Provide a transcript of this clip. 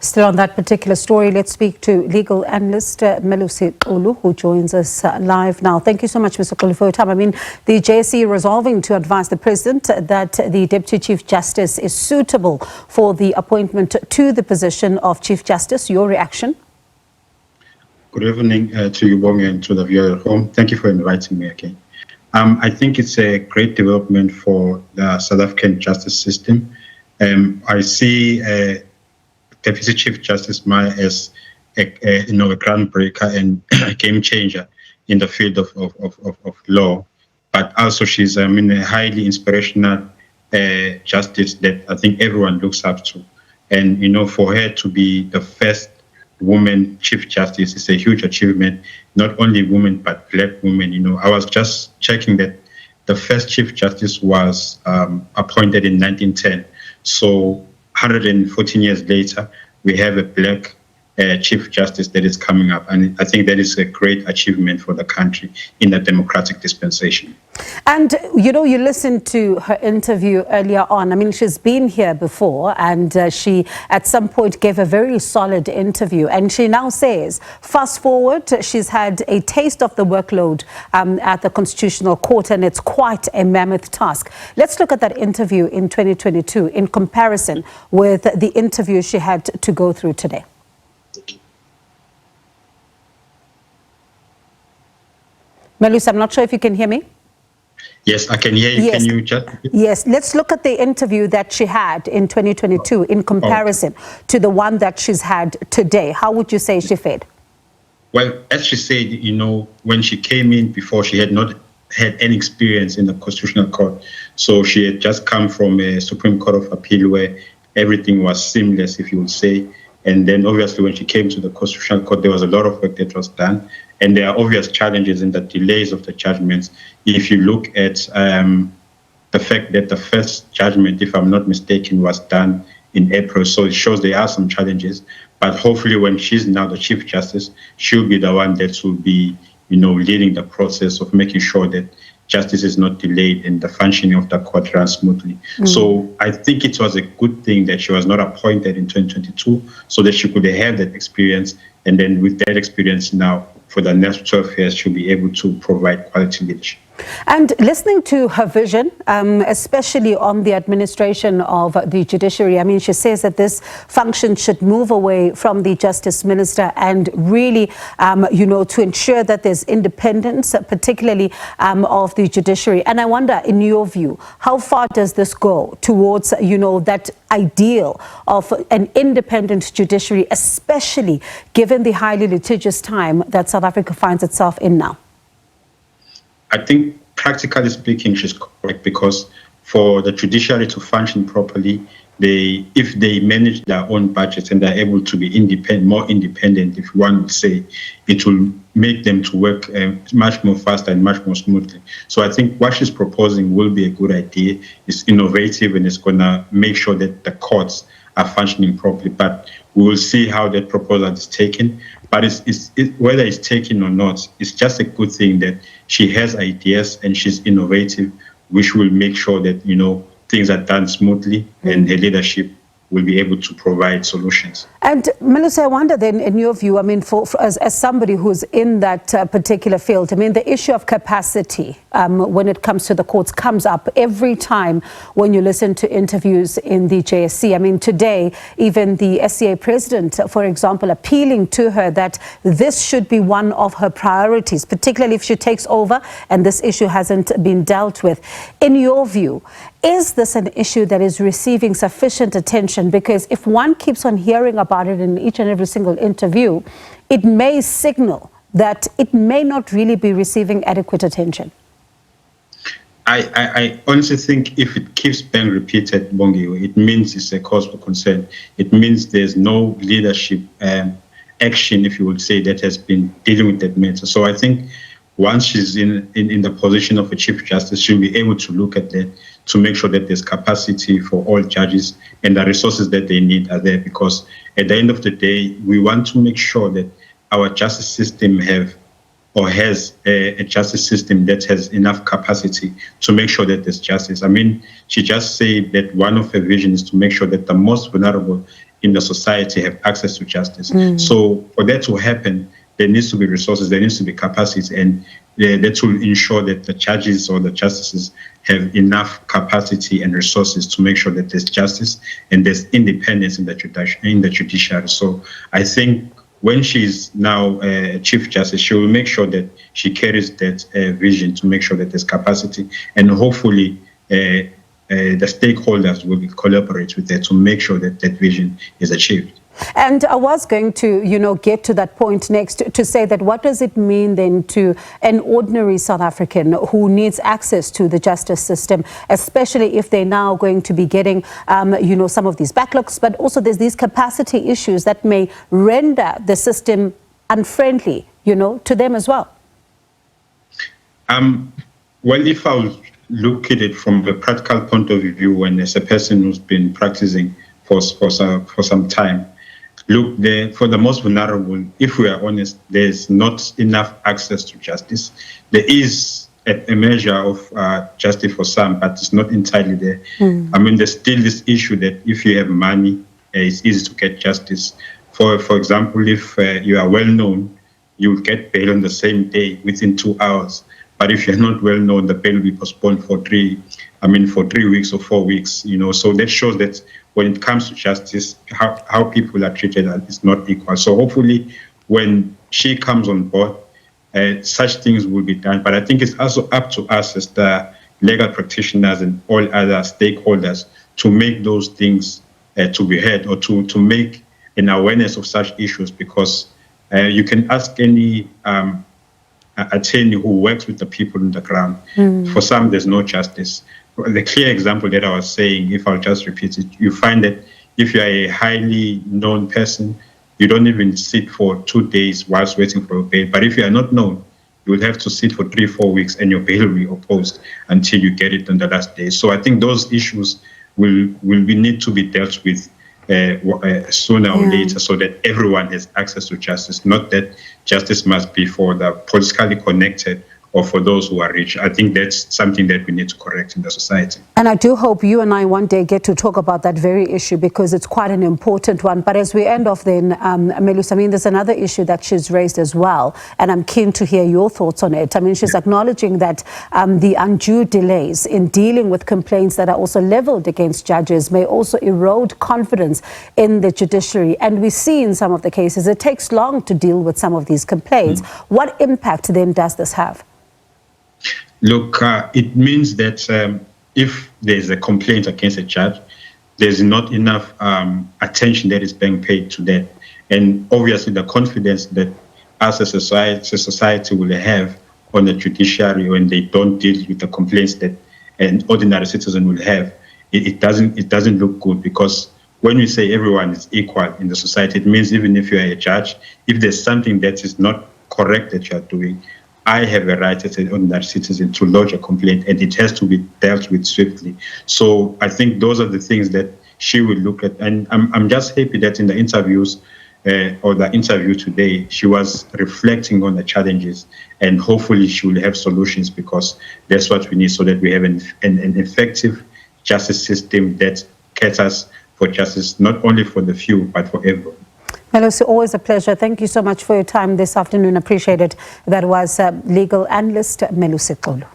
Still on that particular story, let's speak to legal analyst Melusi Xulu, who joins us live now. Thank you so much, Mr. Xulu, for your time. I mean, the JSE resolving to advise the President that the Deputy Chief Justice is suitable for the appointment to the position of Chief Justice. Your reaction? Good evening to you, Bongi, and to the viewer at home. Thank you for inviting me again. I think it's a great development for the South African justice system. I see Deputy Chief Justice Maya as a groundbreaker and a game changer in the field of law, but also she's a highly inspirational justice that I think everyone looks up to, and for her to be the first woman Chief Justice is a huge achievement. Not only women but Black women. I was just checking that the first Chief Justice was appointed in 1910, so 114 years later, we have a Black Chief Justice that is coming up. And I think that is a great achievement for the country in the democratic dispensation. And, you listened to her interview earlier on. I mean, she's been here before and she at some point gave a very solid interview. And she now says, fast forward, she's had a taste of the workload at the Constitutional Court, and it's quite a mammoth task. Let's look at that interview in 2022 in comparison with the interview she had to go through today. Melusi, I'm not sure if you can hear me. Yes, I can hear you. Yes. Can you just... Yes, let's look at the interview that she had in 2022 in comparison to the one that she's had today. How would you say she fared? Well, as she said, when she came in before, she had not had any experience in the Constitutional Court. So she had just come from a Supreme Court of Appeal where everything was seamless, if you would say. And then obviously when she came to the Constitutional Court, there was a lot of work that was done. And there are obvious challenges in the delays of the judgments. If you look at the fact that the first judgment, if I'm not mistaken, was done in April. So it shows there are some challenges. But hopefully when she's now the Chief Justice, she'll be the one that will be, leading the process of making sure that justice is not delayed and the functioning of the court runs smoothly. So I think it was a good thing that she was not appointed in 2022 so that she could have that experience. And then with that experience now, for the next 12 years, she'll be able to provide quality leadership. And listening to her vision, especially on the administration of the judiciary, I mean, she says that this function should move away from the Justice Minister and really, to ensure that there's independence, particularly of the judiciary. And I wonder, in your view, how far does this go towards, that ideal of an independent judiciary, especially given the highly litigious time that South Africa finds itself in now? I think, practically speaking, she's correct, because for the judiciary to function properly, if they manage their own budgets and they're able to be more independent, if one would say, it will make them to work much more faster and much more smoothly. So I think what she's proposing will be a good idea. It's innovative and it's going to make sure that the courts are functioning properly. But we will see how that proposal is taken. But whether it's taken or not, it's just a good thing that she has ideas and she's innovative, which will make sure that, things are done smoothly and her leadership will be able to provide solutions. And Melusi, I wonder then, in your view, I mean, as somebody who's in that particular field, I mean, the issue of capacity when it comes to the courts comes up every time when you listen to interviews in the JSC. I mean, today, even the SCA president, for example, appealing to her that this should be one of her priorities, particularly if she takes over and this issue hasn't been dealt with. In your view, is this an issue that is receiving sufficient attention? Because if one keeps on hearing about it in each and every single interview, it may signal that it may not really be receiving adequate attention. I honestly think if it keeps being repeated, Bongi, it means it's a cause for concern. It means there's no leadership action, if you would say, that has been dealing with that matter. So I think once she's in the position of a Chief Justice, she'll be able to look at that to make sure that there's capacity for all judges and the resources that they need are there. Because at the end of the day, we want to make sure that our justice system has a justice system that has enough capacity to make sure that there's justice. I mean, she just said that one of her visions is to make sure that the most vulnerable in the society have access to justice. So for that to happen, there needs to be resources, there needs to be capacity, and that will ensure that the judges or the justices have enough capacity and resources to make sure that there's justice and there's independence in the judiciary. So I think when she's now Chief Justice, she will make sure that she carries that vision to make sure that there's capacity, and hopefully the stakeholders will collaborate with her to make sure that that vision is achieved. And I was going to, get to that point next to say that what does it mean then to an ordinary South African who needs access to the justice system, especially if they're now going to be getting, some of these backlogs, but also there's these capacity issues that may render the system unfriendly, to them as well? Well, if I look at it from a practical point of view, when as a person who's been practicing for some time, look, for the most vulnerable, if we are honest, there's not enough access to justice. There is a measure of justice for some, but it's not entirely there. I mean, there's still this issue that if you have money, it's easy to get justice. For example, if you are well known, you will get bail on the same day within 2 hours. But if you're not well known, the bail will be postponed for 3 weeks or 4 weeks. So that shows that when it comes to justice, how people are treated is not equal. So hopefully, when she comes on board, such things will be done. But I think it's also up to us as the legal practitioners and all other stakeholders to make those things to be heard, or to make an awareness of such issues, because you can ask any attorney who works with the people on the ground. For some, there's no justice. The clear example that I was saying, if I'll just repeat it, you find that if you're a highly known person, you don't even sit for 2 days whilst waiting for a bail. But if you are not known, you will have to sit for 3-4 weeks, and your bail will be opposed until you get it on the last day. So I think those issues will need to be dealt with sooner or later, so that everyone has access to justice, not that justice must be for the politically connected or for those who are rich. I think that's something that we need to correct in the society. And I do hope you and I one day get to talk about that very issue, because it's quite an important one. But as we end off then, Melusi, I mean, there's another issue that she's raised as well, and I'm keen to hear your thoughts on it. I mean, she's acknowledging that the undue delays in dealing with complaints that are also leveled against judges may also erode confidence in the judiciary. And we see in some of the cases it takes long to deal with some of these complaints. What impact then does this have? Look, it means that if there's a complaint against a judge, there's not enough attention that is being paid to that. And obviously the confidence that us as a society will have on the judiciary when they don't deal with the complaints that an ordinary citizen will have, it doesn't look good. Because when we say everyone is equal in the society, it means even if you're a judge, if there's something that is not correct that you're doing, I have a right as an ordinary citizen to lodge a complaint, and it has to be dealt with swiftly. So I think those are the things that she will look at. And I'm just happy that in the interviews or the interview today, she was reflecting on the challenges, and hopefully she will have solutions, because that's what we need, so that we have an effective justice system that caters for justice, not only for the few, but for everyone. Melusi, always a pleasure. Thank you so much for your time this afternoon. Appreciate it. That was legal analyst Melusi Xulu.